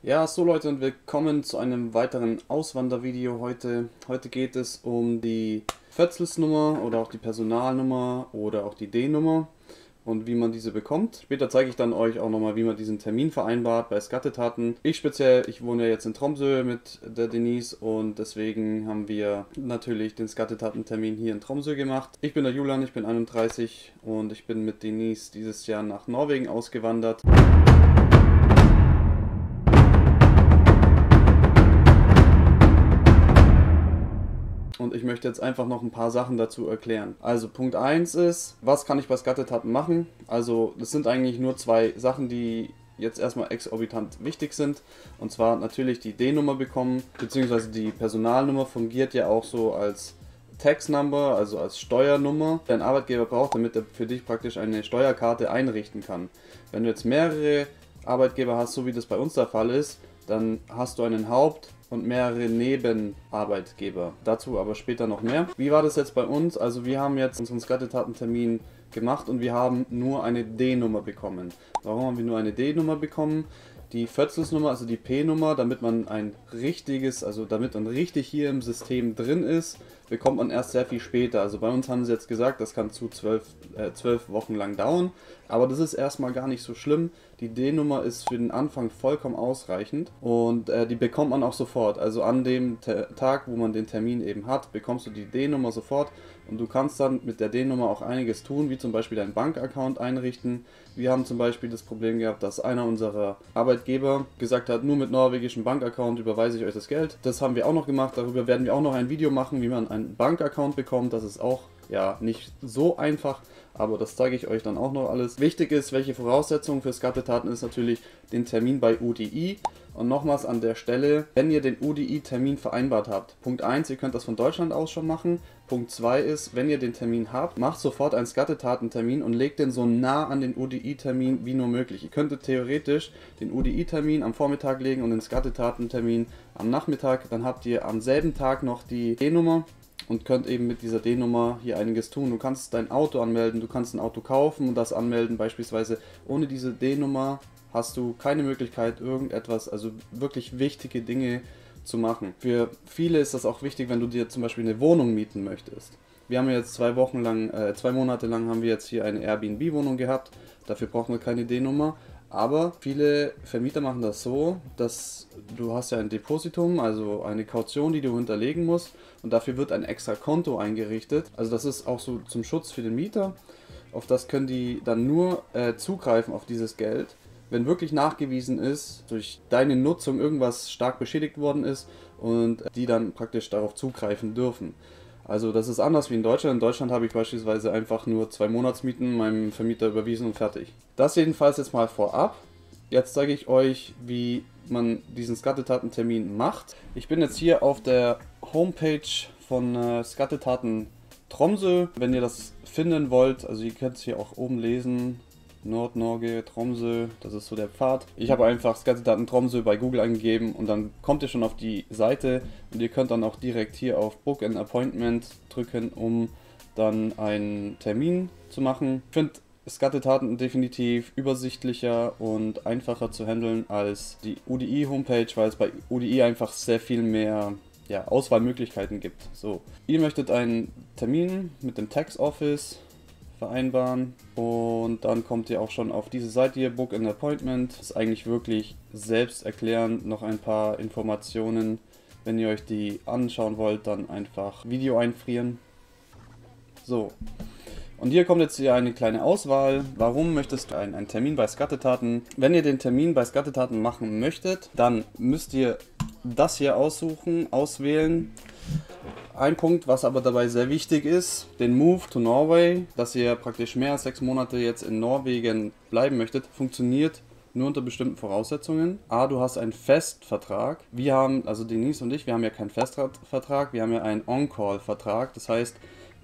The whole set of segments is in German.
Ja, so Leute und willkommen zu einem weiteren Auswandervideo heute. Heute geht es um die Fötzelsnummer oder auch die Personalnummer oder auch die D-Nummer und wie man diese bekommt. Später zeige ich dann euch auch nochmal, wie man diesen Termin vereinbart bei Skattetaten. Ich wohne ja jetzt in Tromsø mit der Denise und deswegen haben wir natürlich den Skattetaten-Termin hier in Tromsø gemacht. Ich bin der Julian, ich bin 31 und ich bin mit Denise dieses Jahr nach Norwegen ausgewandert. Und ich möchte jetzt einfach noch ein paar Sachen dazu erklären. Also Punkt 1 ist, was kann ich bei Skattetaten machen? Also das sind eigentlich nur zwei Sachen, die jetzt erstmal exorbitant wichtig sind. Und zwar natürlich die D-Nummer bekommen, beziehungsweise die Personalnummer fungiert ja auch so als Tax Number, also als Steuernummer, die dein Arbeitgeber braucht, damit er für dich praktisch eine Steuerkarte einrichten kann. Wenn du jetzt mehrere Arbeitgeber hast, so wie das bei uns der Fall ist, dann hast du einen Haupt- und mehrere Nebenarbeitgeber. Dazu aber später noch mehr. Wie war das jetzt bei uns? Also wir haben jetzt unseren Skattetatentermin gemacht und wir haben nur eine D-Nummer bekommen. Warum haben wir nur eine D-Nummer bekommen? Die Fötzelsnummer, also die P-Nummer, damit man damit man richtig hier im System drin ist, bekommt man erst sehr viel später. Also bei uns haben sie jetzt gesagt, das kann zu 12 Wochen lang dauern, aber das ist erstmal gar nicht so schlimm. Die D-Nummer ist für den Anfang vollkommen ausreichend und die bekommt man auch sofort. Also an dem Tag, wo man den Termin eben hat, bekommst du die D-Nummer sofort und du kannst dann mit der D-Nummer auch einiges tun, wie zum Beispiel deinen Bankaccount einrichten. Wir haben zum Beispiel das Problem gehabt, dass einer unserer Arbeitgeber gesagt hat, nur mit norwegischem Bankaccount überweise ich euch das Geld. Das haben wir auch noch gemacht, darüber werden wir auch noch ein Video machen, wie man einen Bankaccount bekommt. Das ist auch ja nicht so einfach, aber das zeige ich euch dann auch noch alles. Wichtig ist, welche Voraussetzungen für Skattetaten ist natürlich den Termin bei UDI. Und nochmals an der Stelle, wenn ihr den UDI-Termin vereinbart habt. Punkt 1, ihr könnt das von Deutschland aus schon machen. Punkt 2 ist, wenn ihr den Termin habt, macht sofort einen Skattetatentermin und legt den so nah an den UDI-Termin wie nur möglich. Ihr könntet theoretisch den UDI-Termin am Vormittag legen und den Skattetatentermin am Nachmittag. Dann habt ihr am selben Tag noch die D-Nummer und könnt eben mit dieser D-Nummer hier einiges tun. Du kannst dein Auto anmelden, du kannst ein Auto kaufen und das anmelden beispielsweise. Ohne diese D-Nummer hast du keine Möglichkeit, irgendetwas, also wirklich wichtige Dinge zu machen. Für viele ist das auch wichtig, wenn du dir zum Beispiel eine Wohnung mieten möchtest. Wir haben jetzt 2 Monate lang haben wir jetzt hier eine Airbnb-Wohnung gehabt. Dafür brauchen wir keine D-Nummer. Aber viele Vermieter machen das so, dass du hast ja ein Depositum, also eine Kaution, die du hinterlegen musst. Und dafür wird ein extra Konto eingerichtet. Also das ist auch so zum Schutz für den Mieter. Auf das können die dann nur zugreifen auf dieses Geld, wenn wirklich nachgewiesen ist, durch deine Nutzung irgendwas stark beschädigt worden ist und die dann praktisch darauf zugreifen dürfen. Also das ist anders wie in Deutschland. In Deutschland habe ich beispielsweise einfach nur 2 Monatsmieten meinem Vermieter überwiesen und fertig. Das jedenfalls jetzt mal vorab. Jetzt zeige ich euch, wie man diesen Skattetatentermin macht. Ich bin jetzt hier auf der Homepage von Skattetaten Tromsø. Wenn ihr das finden wollt, also ihr könnt es hier auch oben lesen, Nord-Norge, Tromsø, das ist so der Pfad. Ich habe einfach Skattetaten Tromsø bei Google eingegeben und dann kommt ihr schon auf die Seite und ihr könnt dann auch direkt hier auf Book an Appointment drücken, um dann einen Termin zu machen. Ich finde Skattetaten definitiv übersichtlicher und einfacher zu handeln als die UDI-Homepage, weil es bei UDI einfach sehr viel mehr Auswahlmöglichkeiten gibt. So, ihr möchtet einen Termin mit dem Tax Office vereinbaren und dann kommt ihr auch schon auf diese Seite hier, Book an Appointment. Das ist eigentlich wirklich selbsterklärend, noch ein paar Informationen. Wenn ihr euch die anschauen wollt, dann einfach Video einfrieren. So. Und hier kommt jetzt hier eine kleine Auswahl. Warum möchtest du einen Termin bei Skattetaten? Wenn ihr den Termin bei Skattetaten machen möchtet, dann müsst ihr das hier auswählen. Ein Punkt, was aber dabei sehr wichtig ist, den Move to Norway, dass ihr praktisch mehr als 6 Monate jetzt in Norwegen bleiben möchtet, funktioniert nur unter bestimmten Voraussetzungen. A, du hast einen Festvertrag. Wir haben, also Denise und ich, wir haben ja keinen Festvertrag, wir haben ja einen On-Call-Vertrag. Das heißt,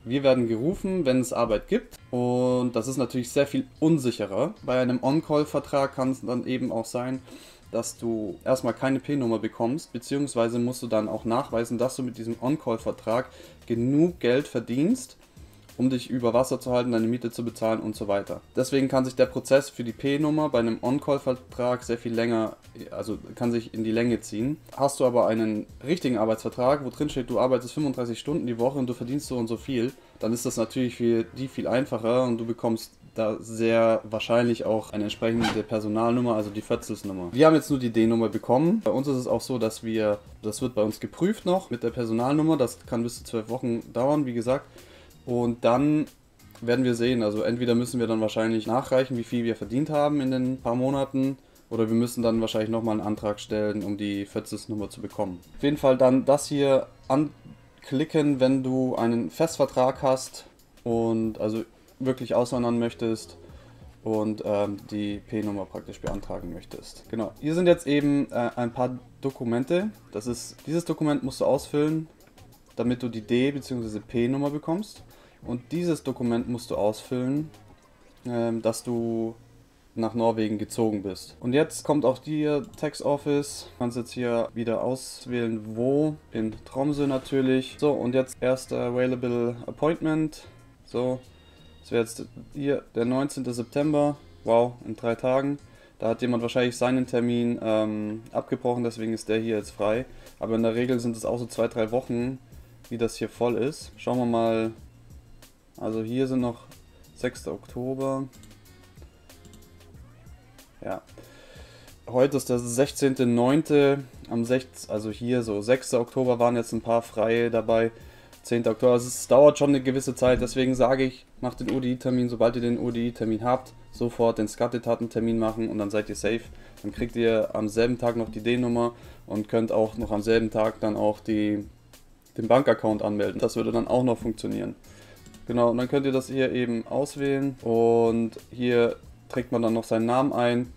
wir werden gerufen, wenn es Arbeit gibt und das ist natürlich sehr viel unsicherer. Bei einem On-Call-Vertrag kann es dann eben auch sein, dass du erstmal keine P-Nummer bekommst, beziehungsweise musst du dann auch nachweisen, dass du mit diesem On-Call-Vertrag genug Geld verdienst, um dich über Wasser zu halten, deine Miete zu bezahlen und so weiter. Deswegen kann sich der Prozess für die P-Nummer bei einem On-Call-Vertrag sehr viel länger, also kann sich in die Länge ziehen. Hast du aber einen richtigen Arbeitsvertrag, wo drin steht, du arbeitest 35 Stunden die Woche und du verdienst so und so viel, dann ist das natürlich für die viel einfacher und du bekommst da sehr wahrscheinlich auch eine entsprechende Personalnummer, also die Fötzelsnummer. Wir haben jetzt nur die D-Nummer bekommen. Bei uns ist es auch so, dass das wird bei uns geprüft noch mit der Personalnummer, das kann bis zu 12 Wochen dauern, wie gesagt. Und dann werden wir sehen, also entweder müssen wir dann wahrscheinlich nachreichen, wie viel wir verdient haben in den paar Monaten, oder wir müssen dann wahrscheinlich nochmal einen Antrag stellen, um die Fötzelsnummer zu bekommen. Auf jeden Fall dann das hier anklicken, wenn du einen Festvertrag hast und also wirklich auswandern möchtest und die P-Nummer praktisch beantragen möchtest. Genau, hier sind jetzt eben ein paar Dokumente. Dieses Dokument musst du ausfüllen, damit du die D- bzw. P-Nummer bekommst. Und dieses Dokument musst du ausfüllen, dass du nach Norwegen gezogen bist. Und jetzt kommt auch hier Tax Office. Du kannst jetzt hier wieder auswählen, wo. In Tromsø natürlich. So, und jetzt erster Available Appointment. So, das wäre jetzt hier der 19. September. Wow, in 3 Tagen. Da hat jemand wahrscheinlich seinen Termin abgebrochen, deswegen ist der hier jetzt frei. Aber in der Regel sind es auch so 2-3 Wochen, wie das hier voll ist. Schauen wir mal. Also hier sind noch 6. Oktober. Ja. Heute ist der 16.09. Am 6. Also hier so 6. Oktober waren jetzt ein paar freie dabei. 10. Oktober. Also es dauert schon eine gewisse Zeit, deswegen sage ich, macht den ODI-Termin, sobald ihr den ODI-Termin habt, sofort den Skatetaten-Termin machen und dann seid ihr safe. Dann kriegt ihr am selben Tag noch die D-Nummer und könnt auch noch am selben Tag dann auch den Bankaccount anmelden. Das würde dann auch noch funktionieren. Genau, und dann könnt ihr das hier eben auswählen und hier trägt man dann noch seinen Namen ein.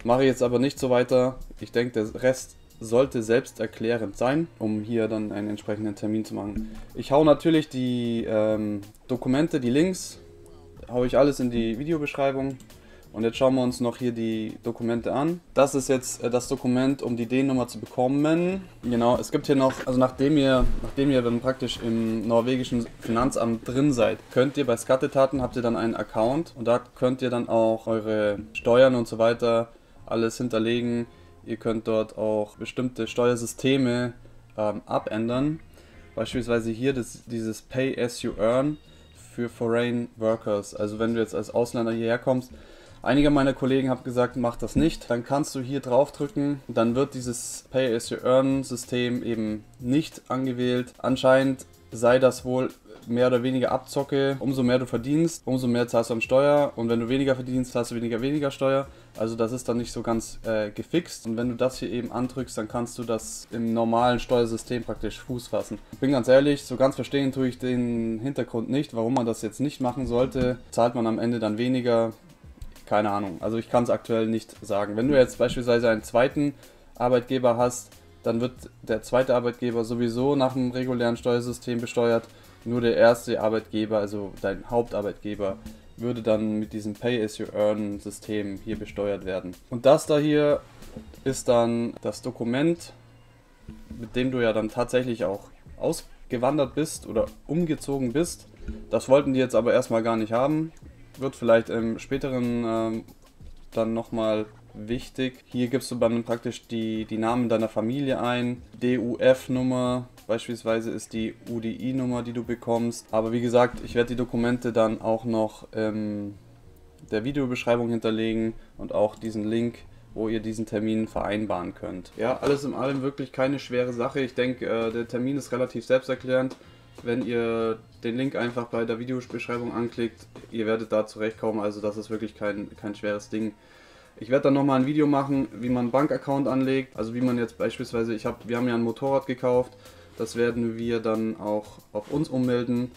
Mache ich jetzt aber nicht so weiter. Ich denke, der Rest sollte selbsterklärend sein, um hier dann einen entsprechenden Termin zu machen. Ich hau natürlich die Dokumente, die Links, haue ich alles in die Videobeschreibung. Und jetzt schauen wir uns noch hier die Dokumente an. Das ist jetzt das Dokument, um die D-Nummer zu bekommen. Genau, es gibt hier noch, also nachdem ihr dann praktisch im norwegischen Finanzamt drin seid, könnt ihr bei Skatetaten, habt ihr dann einen Account und da könnt ihr dann auch eure Steuern und so weiter alles hinterlegen. Ihr könnt dort auch bestimmte Steuersysteme abändern. Beispielsweise hier dieses Pay as you earn für Foreign Workers. Also wenn du jetzt als Ausländer hierher kommst, einige meiner Kollegen haben gesagt, mach das nicht. Dann kannst du hier drauf drücken, dann wird dieses Pay as you earn System eben nicht angewählt. Anscheinend sei das wohl mehr oder weniger Abzocke. Umso mehr du verdienst, umso mehr zahlst du an Steuer und wenn du weniger verdienst, zahlst du weniger Steuer. Also das ist dann nicht so ganz gefixt und wenn du das hier eben andrückst, dann kannst du das im normalen Steuersystem praktisch Fuß fassen. Ich bin ganz ehrlich, so ganz verstehen tue ich den Hintergrund nicht, warum man das jetzt nicht machen sollte. Zahlt man am Ende dann weniger? Keine Ahnung, also ich kann es aktuell nicht sagen. Wenn du jetzt beispielsweise einen zweiten Arbeitgeber hast, dann wird der zweite Arbeitgeber sowieso nach dem regulären Steuersystem besteuert. Nur der erste Arbeitgeber, also dein Hauptarbeitgeber, würde dann mit diesem Pay-as-you-earn-System hier besteuert werden. Und das da hier ist dann das Dokument, mit dem du ja dann tatsächlich auch ausgewandert bist oder umgezogen bist. Das wollten die jetzt aber erstmal gar nicht haben. Wird vielleicht im späteren dann nochmal wichtig. Hier gibst du dann praktisch die Namen deiner Familie ein. DUF-Nummer beispielsweise ist die UDI-Nummer, die du bekommst. Aber wie gesagt, ich werde die Dokumente dann auch noch der Videobeschreibung hinterlegen und auch diesen Link, wo ihr diesen Termin vereinbaren könnt. Ja, alles in allem wirklich keine schwere Sache. Ich denke, der Termin ist relativ selbsterklärend. Wenn ihr den Link einfach bei der Videobeschreibung anklickt, ihr werdet da zurechtkommen, also das ist wirklich kein schweres Ding. Ich werde dann nochmal ein Video machen, wie man einen Bankaccount anlegt, also wie man jetzt beispielsweise, wir haben ja ein Motorrad gekauft, das werden wir dann auch auf uns ummelden,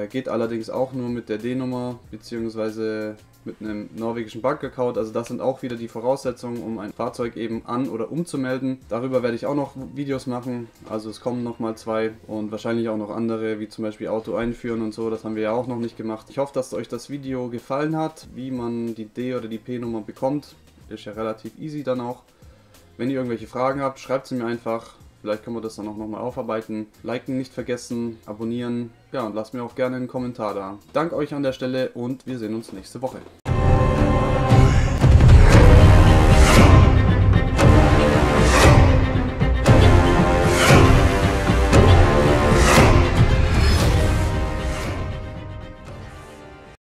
geht allerdings auch nur mit der D-Nummer, beziehungsweise mit einem norwegischen Bankaccount, also das sind auch wieder die Voraussetzungen, um ein Fahrzeug eben an- oder umzumelden. Darüber werde ich auch noch Videos machen, also es kommen nochmal 2 und wahrscheinlich auch noch andere, wie zum Beispiel Auto einführen und so, das haben wir ja auch noch nicht gemacht. Ich hoffe, dass euch das Video gefallen hat, wie man die D- oder die P-Nummer bekommt, ist ja relativ easy dann auch. Wenn ihr irgendwelche Fragen habt, schreibt sie mir einfach, Vielleicht können wir das dann auch nochmal aufarbeiten. Liken nicht vergessen, abonnieren. Ja, und lasst mir auch gerne einen Kommentar da. Danke euch an der Stelle und wir sehen uns nächste Woche.